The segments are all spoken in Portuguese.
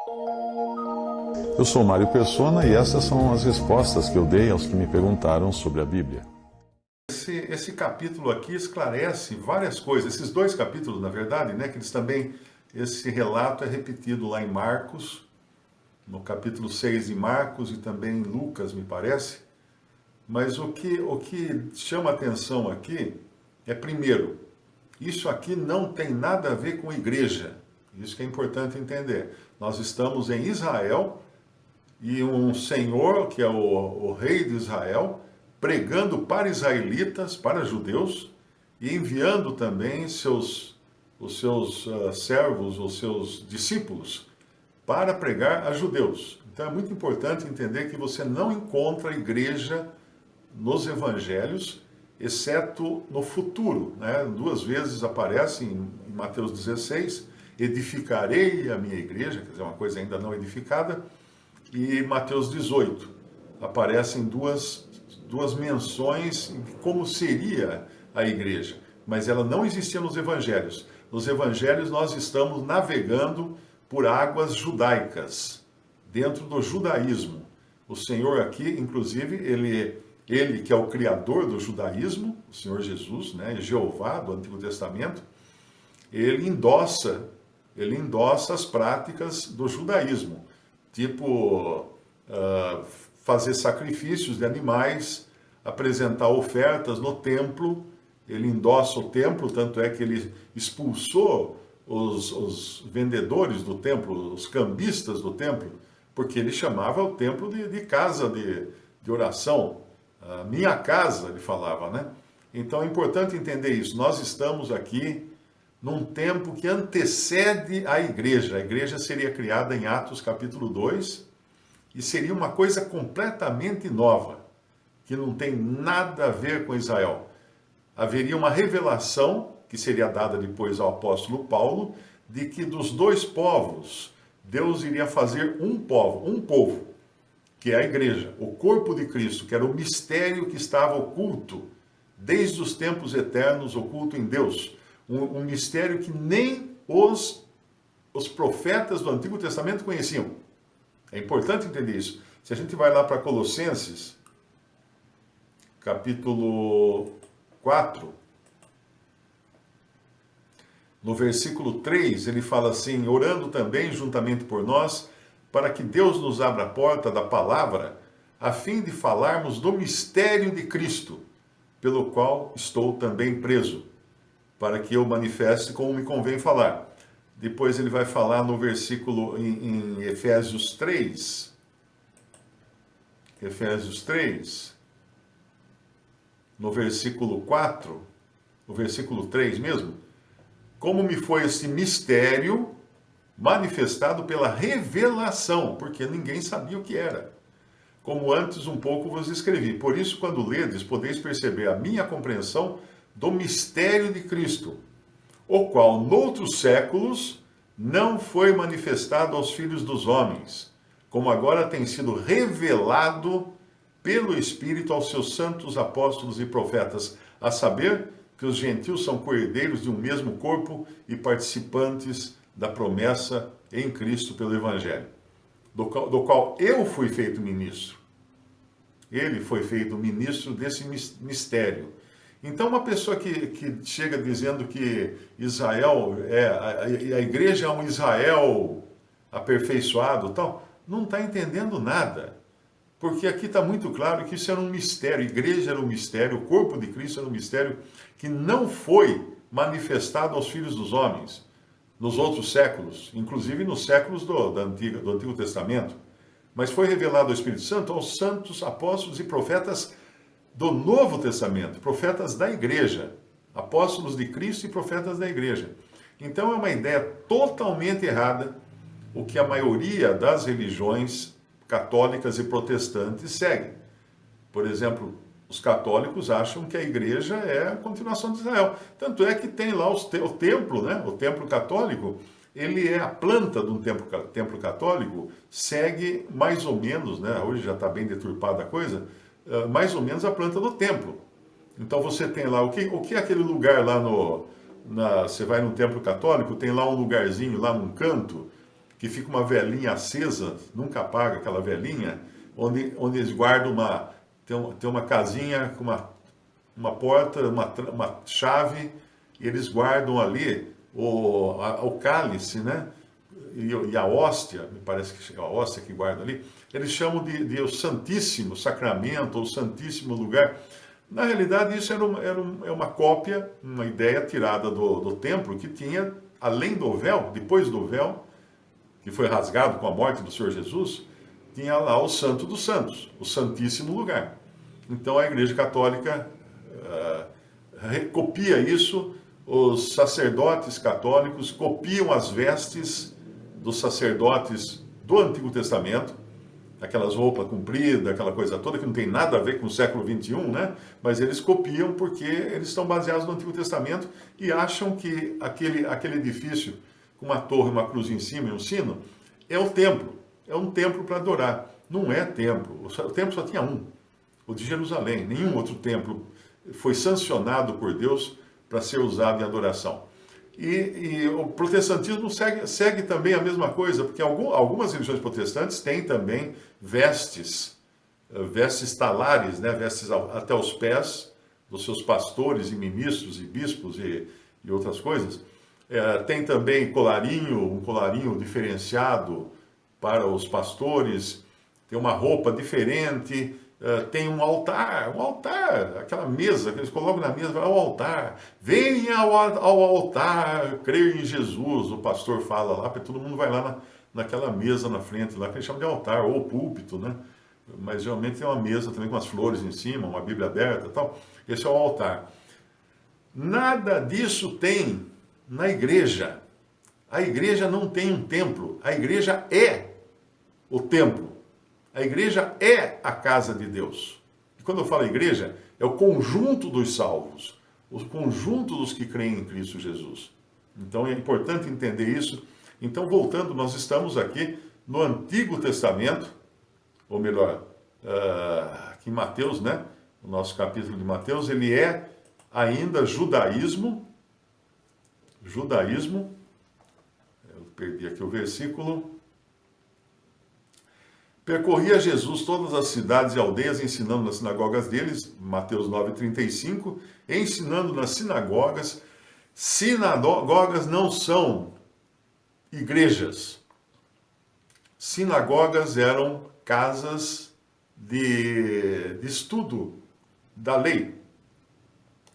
Eu sou Mário Persona e essas são as respostas que eu dei aos que me perguntaram sobre a Bíblia. Esse capítulo aqui esclarece várias coisas. Esses dois capítulos, na verdade, né, que eles também, esse relato é repetido lá em Marcos, no capítulo 6 de Marcos e também em Lucas, me parece. Mas o que chama atenção aqui é, primeiro, isso aqui não tem nada a ver com igreja. Isso que é importante entender. Nós estamos em Israel e um senhor, que é o rei de Israel, pregando para israelitas, para judeus, e enviando também os seus servos, os seus discípulos, para pregar a judeus. Então é muito importante entender que você não encontra igreja nos evangelhos, exceto no futuro, né? Duas vezes aparece em Mateus 16, edificarei a minha igreja, quer dizer, uma coisa ainda não edificada, e Mateus 18, aparecem duas menções de como seria a igreja, mas ela não existia nos evangelhos. Nos evangelhos nós estamos navegando por águas judaicas, dentro do judaísmo. O Senhor aqui, inclusive, ele que é o criador do judaísmo, o Senhor Jesus, né, Jeová do Antigo Testamento, ele endossa as práticas do judaísmo, tipo fazer sacrifícios de animais, apresentar ofertas no templo. Ele endossa o templo, tanto é que ele expulsou os vendedores do templo, os cambistas do templo, porque ele chamava o templo de casa de oração. Minha casa, ele falava, né? Então é importante entender isso. Nós estamos aqui num tempo que antecede a igreja. A igreja seria criada em Atos capítulo 2 e seria uma coisa completamente nova, que não tem nada a ver com Israel. Haveria uma revelação, que seria dada depois ao apóstolo Paulo, de que dos dois povos, Deus iria fazer um povo, que é a igreja, o corpo de Cristo, que era o mistério que estava oculto, desde os tempos eternos, oculto em Deus. Um mistério que nem os profetas do Antigo Testamento conheciam. É importante entender isso. Se a gente vai lá para Colossenses, capítulo 4, no versículo 3, ele fala assim: orando também juntamente por nós, para que Deus nos abra a porta da palavra, a fim de falarmos do mistério de Cristo, pelo qual estou também preso, para que eu manifeste como me convém falar. Depois ele vai falar no versículo, em Efésios 3, no versículo 4, no versículo 3 mesmo, como me foi esse mistério manifestado pela revelação, porque ninguém sabia o que era. Como antes um pouco vos escrevi. Por isso, quando ledes, podeis perceber a minha compreensão do mistério de Cristo, o qual, noutros séculos, não foi manifestado aos filhos dos homens, como agora tem sido revelado pelo Espírito aos seus santos apóstolos e profetas, a saber que os gentios são coerdeiros de um mesmo corpo e participantes da promessa em Cristo pelo Evangelho, do qual eu fui feito ministro. Ele foi feito ministro desse mistério. Então, uma pessoa que chega dizendo que Israel a igreja é um Israel aperfeiçoado, tal, não está entendendo nada. Porque aqui está muito claro que isso era um mistério, a igreja era um mistério, o corpo de Cristo era um mistério que não foi manifestado aos filhos dos homens nos outros séculos, inclusive nos séculos do Antigo Testamento, mas foi revelado ao Espírito Santo aos santos apóstolos e profetas do Novo Testamento, profetas da igreja, apóstolos de Cristo e profetas da igreja. Então é uma ideia totalmente errada o que a maioria das religiões católicas e protestantes segue. Por exemplo, os católicos acham que a igreja é a continuação de Israel. Tanto é que tem lá o templo, né? O templo católico, ele é a planta de um templo católico, segue mais ou menos, né? Hoje já está bem deturpada a coisa, mais ou menos a planta do templo. Então você tem lá, o que é aquele lugar lá você vai no templo católico, tem lá um lugarzinho lá num canto, que fica uma velinha acesa, nunca apaga aquela velinha, onde eles guardam tem uma casinha com uma porta, uma chave, e eles guardam ali o cálice, né? E a hóstia, me parece que é a hóstia que guarda ali, eles chamam de o Santíssimo Sacramento, ou Santíssimo Lugar. Na realidade, isso é uma cópia, uma ideia tirada do templo, que tinha, além do véu, depois do véu, que foi rasgado com a morte do Senhor Jesus, tinha lá o Santo dos Santos, o Santíssimo Lugar. Então a Igreja Católica copia isso, os sacerdotes católicos copiam as vestes dos sacerdotes do Antigo Testamento, aquelas roupas compridas, aquela coisa toda, que não tem nada a ver com o século XXI, né? Mas eles copiam porque eles estão baseados no Antigo Testamento e acham que aquele edifício com uma torre, uma cruz em cima e um sino, é o templo, é um templo para adorar. Não é templo, o templo só tinha um, o de Jerusalém. Nenhum outro templo foi sancionado por Deus para ser usado em adoração. E o protestantismo segue também a mesma coisa, porque algumas religiões protestantes têm também vestes talares, né? Vestes até os pés dos seus pastores e ministros e bispos e outras coisas. Tem também um colarinho diferenciado para os pastores, tem uma roupa diferente, tem um altar, aquela mesa que eles colocam na mesa, vai ao altar, venha ao altar, creio em Jesus, o pastor fala lá, porque todo mundo vai lá naquela mesa na frente, lá que eles chamam de altar, ou púlpito, né? Mas geralmente tem uma mesa também com as flores em cima, uma Bíblia aberta e tal, esse é o altar. Nada disso tem na igreja. A igreja não tem um templo, a igreja é o templo. A igreja é a casa de Deus. E quando eu falo igreja, é o conjunto dos salvos, o conjunto dos que creem em Cristo Jesus. Então é importante entender isso. Então, voltando, nós estamos aqui no Antigo Testamento, ou melhor, aqui em Mateus, né? O nosso capítulo de Mateus, ele é ainda judaísmo. Eu perdi aqui o versículo. Percorria Jesus todas as cidades e aldeias, ensinando nas sinagogas deles, Mateus 9,35, ensinando nas sinagogas. Sinagogas não são igrejas. Sinagogas eram casas de estudo da lei.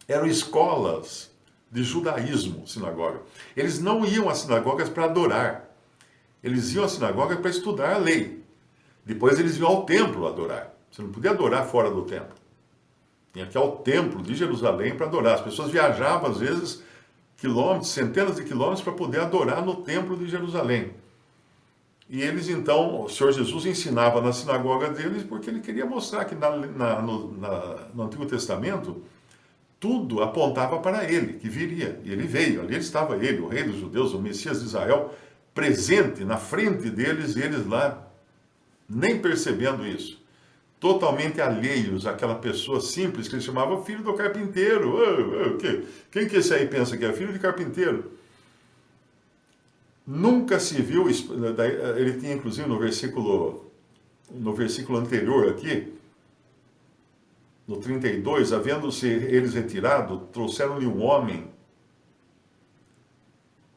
Eram escolas de judaísmo, sinagoga. Eles não iam às sinagogas para adorar. Eles iam às sinagogas para estudar a lei. Depois eles iam ao templo adorar. Você não podia adorar fora do templo. Tinha que ir ao templo de Jerusalém para adorar. As pessoas viajavam, às vezes, quilômetros, centenas de quilômetros, para poder adorar no templo de Jerusalém. E eles, então, o Senhor Jesus ensinava na sinagoga deles, porque ele queria mostrar que no Antigo Testamento, tudo apontava para ele, que viria. E ele veio, ali estava ele, o rei dos judeus, o Messias de Israel, presente na frente deles, e eles lá, nem percebendo isso, totalmente alheios àquela pessoa simples que ele chamava filho do carpinteiro. Quem que esse aí pensa que é filho de carpinteiro? Nunca se viu, ele tinha inclusive no versículo anterior aqui, no 32, havendo-se eles retirado, trouxeram-lhe um homem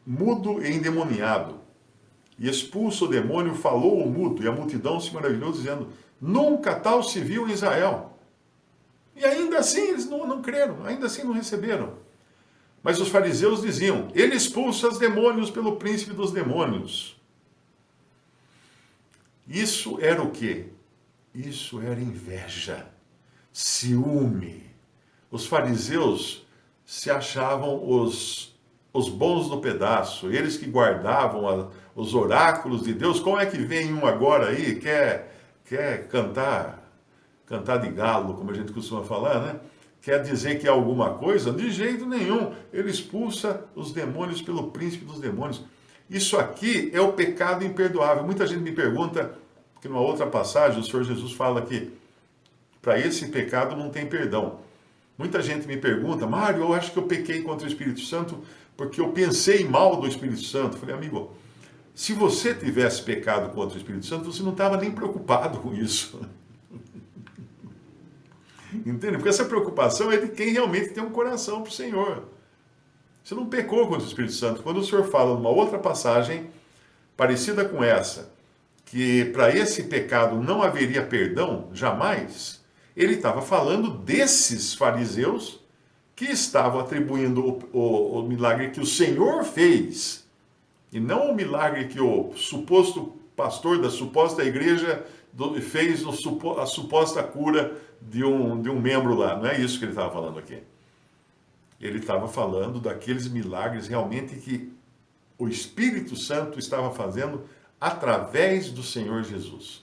mudo e endemoniado. E expulso o demônio, falou o mudo, e a multidão se maravilhou, dizendo, nunca tal se viu em Israel. E ainda assim eles não creram, ainda assim não receberam. Mas os fariseus diziam, ele expulsa os demônios pelo príncipe dos demônios. Isso era o quê? Isso era inveja, ciúme. Os fariseus se achavam os bons do pedaço, eles que guardavam os oráculos de Deus. Como é que vem um agora aí, quer cantar de galo, como a gente costuma falar, né? Quer dizer que é alguma coisa? De jeito nenhum. Ele expulsa os demônios pelo príncipe dos demônios. Isso aqui é o pecado imperdoável. Muita gente me pergunta, porque numa outra passagem o Senhor Jesus fala que para esse pecado não tem perdão. Muita gente me pergunta, Mário, eu acho que eu pequei contra o Espírito Santo porque eu pensei mal do Espírito Santo. Eu falei, amigo, Se você tivesse pecado contra o Espírito Santo, você não estava nem preocupado com isso. Entende? Porque essa preocupação é de quem realmente tem um coração para o Senhor. Você não pecou contra o Espírito Santo. Quando o Senhor fala numa outra passagem, parecida com essa, que para esse pecado não haveria perdão, jamais, ele estava falando desses fariseus que estavam atribuindo o milagre que o Senhor fez, e não o milagre que o suposto pastor da suposta igreja fez a suposta cura de um membro lá. Não é isso que ele estava falando aqui. Ele estava falando daqueles milagres realmente que o Espírito Santo estava fazendo através do Senhor Jesus.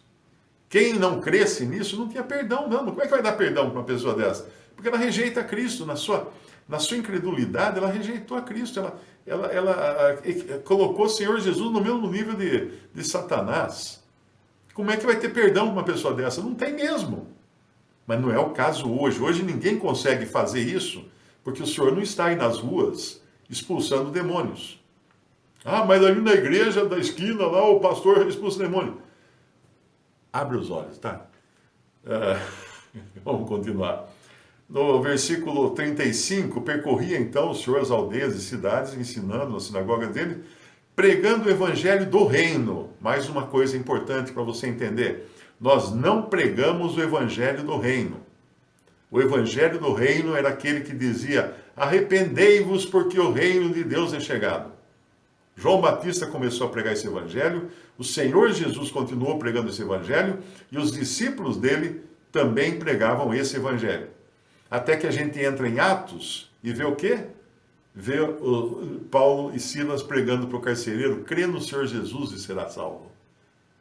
Quem não cresce nisso não tinha perdão, não. Como é que vai dar perdão para uma pessoa dessa? Porque ela rejeita Cristo. Na sua incredulidade, ela rejeitou a Cristo. Ela colocou o Senhor Jesus no mesmo nível de Satanás. Como é que vai ter perdão para uma pessoa dessa? Não tem mesmo. Mas não é o caso hoje. Hoje ninguém consegue fazer isso, porque o Senhor não está aí nas ruas expulsando demônios. Ah, mas ali na igreja da esquina, lá o pastor expulsa o demônio. Abre os olhos, tá? Vamos continuar. No versículo 35, percorria então o Senhor as aldeias e cidades, ensinando na sinagoga dele, pregando o evangelho do reino. Mais uma coisa importante para você entender. Nós não pregamos o evangelho do reino. O evangelho do reino era aquele que dizia: arrependei-vos porque o reino de Deus é chegado. João Batista começou a pregar esse evangelho, o Senhor Jesus continuou pregando esse evangelho e os discípulos dele também pregavam esse evangelho. Até que a gente entra em Atos e vê o quê? Vê Paulo e Silas pregando para o carcereiro: crê no Senhor Jesus e será salvo.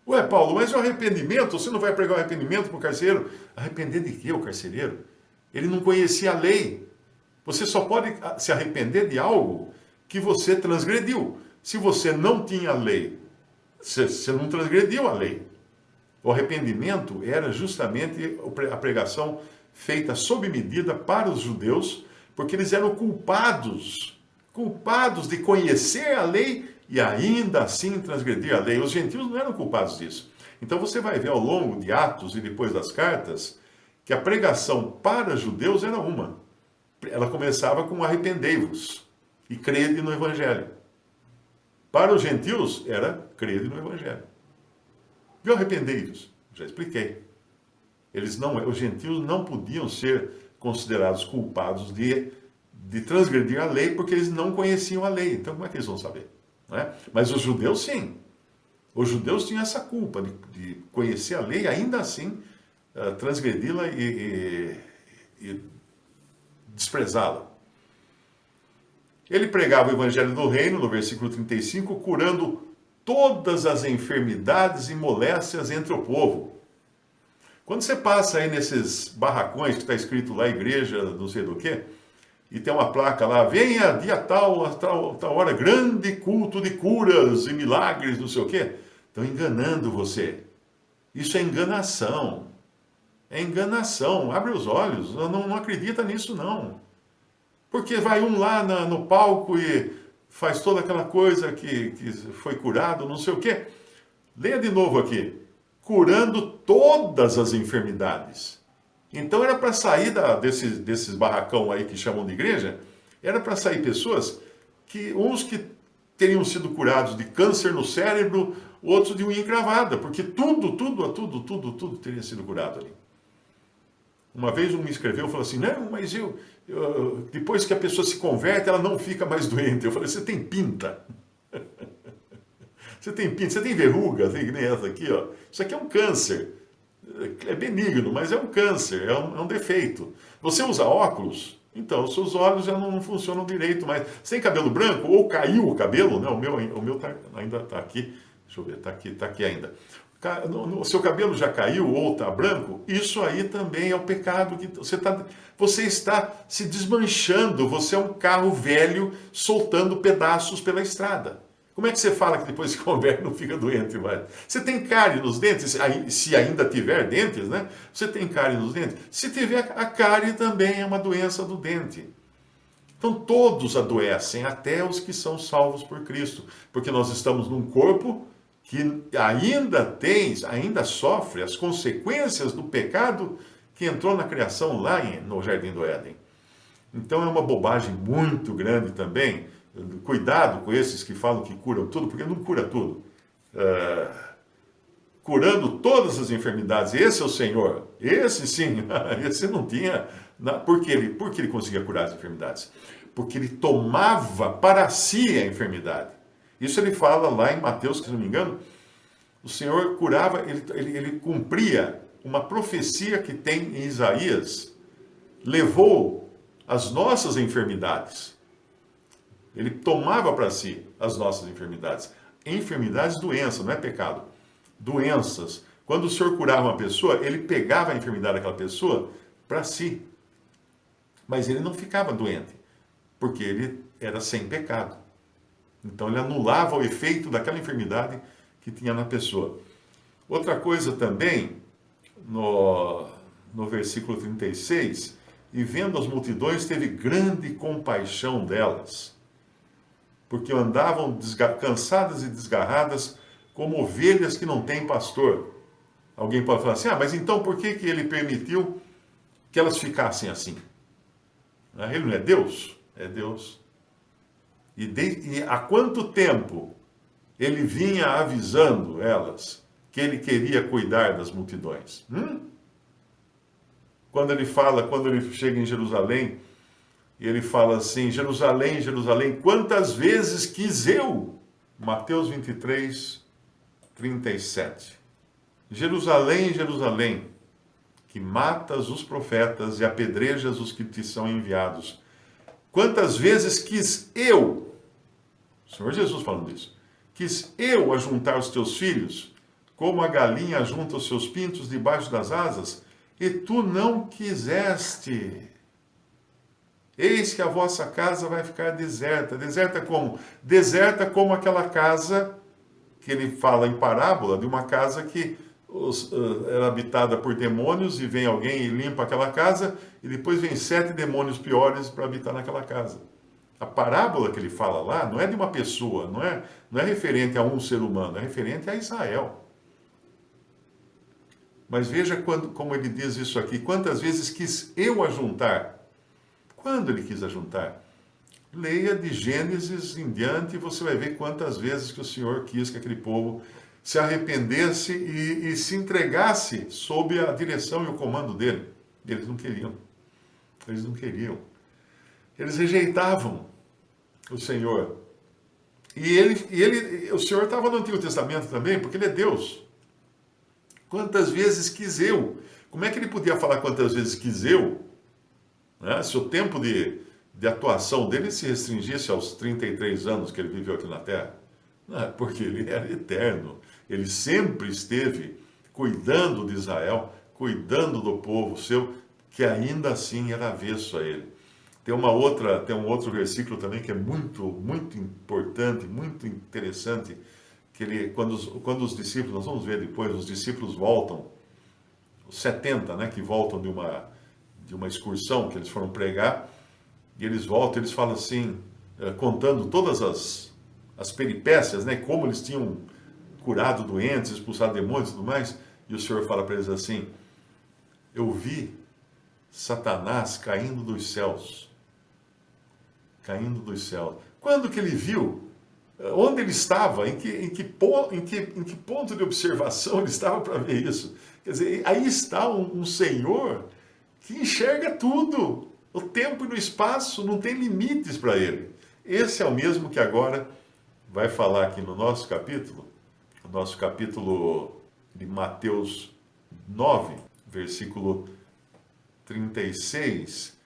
Ué, Paulo, mas o arrependimento? Você não vai pregar o arrependimento para o carcereiro? Arrepender de quê, o carcereiro? Ele não conhecia a lei. Você só pode se arrepender de algo que você transgrediu. Se você não tinha lei, você não transgrediu a lei. O arrependimento era justamente a pregação feita sob medida para os judeus, porque eles eram culpados de conhecer a lei e ainda assim transgredir a lei. Os gentios não eram culpados disso. Então você vai ver ao longo de Atos e depois das cartas, que a pregação para judeus era uma. Ela começava com arrependei-vos e crede no evangelho. Para os gentios era crede no evangelho. E arrependei-vos? Já expliquei. Os gentios não podiam ser considerados culpados de transgredir a lei, porque eles não conheciam a lei. Então como é que eles vão saber? Não é? Mas os judeus sim. Os judeus tinham essa culpa de conhecer a lei e ainda assim transgredi-la e desprezá-la. Ele pregava o evangelho do reino, no versículo 35, curando todas as enfermidades e moléstias entre o povo. Quando você passa aí nesses barracões que está escrito lá, igreja, não sei do quê, e tem uma placa lá: venha dia tal hora, grande culto de curas e milagres, não sei o quê, estão enganando você. Isso é enganação. É enganação. Abre os olhos. Não acredita nisso, não. Porque vai um lá no palco e faz toda aquela coisa que foi curado, não sei o quê. Leia de novo aqui. Curando todas as enfermidades. Então era para sair desses barracão aí que chamam de igreja, era para sair pessoas uns que teriam sido curados de câncer no cérebro, outros de unha encravada, porque tudo teria sido curado ali. Uma vez um me escreveu e falou assim: não, mas depois que a pessoa se converte, ela não fica mais doente. Eu falei: você tem pinta. Você tem pinta, você tem verruga, assim, que nem essa aqui, ó. Isso aqui é um câncer. É benigno, mas é um câncer, é um defeito. Você usa óculos, então os seus olhos já não funcionam direito mais. Você tem cabelo branco ou caiu o cabelo, né? O meu ainda está aqui. Deixa eu ver, está aqui ainda. O seu cabelo já caiu ou está branco, isso aí também é o pecado que você está se desmanchando, você é um carro velho soltando pedaços pela estrada. Como é que você fala que depois se converte não fica doente mais? Você tem cárie nos dentes, se ainda tiver dentes, né? Você tem cárie nos dentes? Se tiver, a cárie também é uma doença do dente. Então todos adoecem, até os que são salvos por Cristo, porque nós estamos num corpo que ainda sofre as consequências do pecado que entrou na criação lá no Jardim do Éden. Então é uma bobagem muito grande também. Cuidado com esses que falam que curam tudo, porque não cura tudo. Curando todas as enfermidades, esse é o Senhor. Esse sim, esse não tinha. Por que ele conseguia curar as enfermidades? Porque ele tomava para si a enfermidade. Isso ele fala lá em Mateus, se não me engano. O Senhor curava, ele cumpria uma profecia que tem em Isaías. Levou as nossas enfermidades. Ele tomava para si as nossas enfermidades. Enfermidades, doenças, não é pecado. Doenças. Quando o Senhor curava uma pessoa, ele pegava a enfermidade daquela pessoa para si. Mas ele não ficava doente, porque ele era sem pecado. Então ele anulava o efeito daquela enfermidade que tinha na pessoa. Outra coisa também, no versículo 36, e vendo as multidões, teve grande compaixão delas, porque andavam cansadas e desgarradas, como ovelhas que não têm pastor. Alguém pode falar assim, mas então por que ele permitiu que elas ficassem assim? Ele não é Deus? É Deus. E há quanto tempo ele vinha avisando elas que ele queria cuidar das multidões? Quando ele chega em Jerusalém, e ele fala assim, Jerusalém, Jerusalém, quantas vezes quis eu? Mateus 23, 37. Jerusalém, Jerusalém, que matas os profetas e apedrejas os que te são enviados. Quantas vezes quis eu, o Senhor Jesus falando isso, quis eu ajuntar os teus filhos, como a galinha ajunta os seus pintos debaixo das asas, e tu não quiseste. Eis que a vossa casa vai ficar deserta. Deserta como? Deserta como aquela casa que ele fala em parábola, de uma casa que era habitada por demônios, e vem alguém e limpa aquela casa, e depois vem 7 demônios piores para habitar naquela casa. A parábola que ele fala lá não é de uma pessoa, não é referente a um ser humano, é referente a Israel. Mas veja como ele diz isso aqui. Quantas vezes quis eu ajuntar? Quando ele quis ajuntar? Leia de Gênesis em diante e você vai ver quantas vezes que o Senhor quis que aquele povo se arrependesse e se entregasse sob a direção e o comando dele. Eles não queriam. Eles não queriam. Eles rejeitavam o Senhor. O Senhor estava no Antigo Testamento também, porque ele é Deus. Quantas vezes quis eu? Como é que ele podia falar quantas vezes quis eu? Né? Se o tempo de atuação dele se restringisse aos 33 anos que ele viveu aqui na Terra. Não, porque ele era eterno. Ele sempre esteve cuidando de Israel, cuidando do povo seu, que ainda assim era avesso a ele. Tem um outro versículo também que é muito, muito importante, muito interessante, que ele, quando os discípulos, nós vamos ver depois, os discípulos voltam, os 70, né, que voltam de uma excursão que eles foram pregar, e eles voltam, eles falam assim, contando todas as peripécias, né, como eles tinham curado doentes, expulsado demônios e tudo mais, e o Senhor fala para eles assim, eu vi Satanás caindo dos céus. Caindo dos céus. Quando que ele viu? Onde ele estava? Em que ponto de observação ele estava para ver isso? Quer dizer, aí está um Senhor que enxerga tudo. O tempo e o espaço não tem limites para ele. Esse é o mesmo que agora vai falar aqui no nosso capítulo de Mateus 9, versículo 36.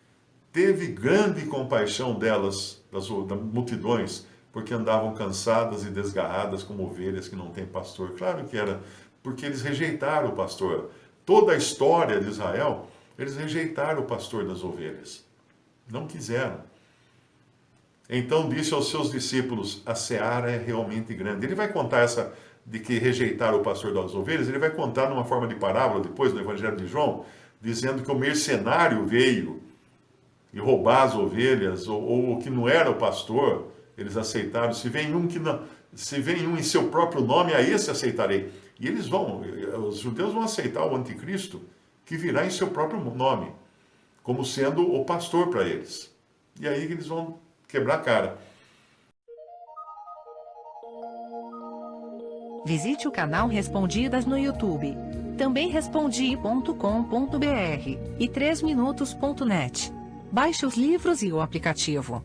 Teve grande compaixão delas, das multidões, porque andavam cansadas e desgarradas como ovelhas que não têm pastor. Claro que era porque eles rejeitaram o pastor. Toda a história de Israel, eles rejeitaram o pastor das ovelhas. Não quiseram. Então disse aos seus discípulos, a seara é realmente grande. Ele vai contar essa de que rejeitaram o pastor das ovelhas, ele vai contar numa forma de parábola, depois no Evangelho de João, dizendo que o mercenário veio e roubar as ovelhas, ou que não era o pastor, eles aceitaram. Se vem um em seu próprio nome, a esse aceitarei. E os judeus vão aceitar o anticristo que virá em seu próprio nome, como sendo o pastor para eles. E aí que eles vão quebrar a cara. Visite o canal Respondidas no YouTube. Também respondi.com.br e 3minutos.net. Baixe os livros e o aplicativo.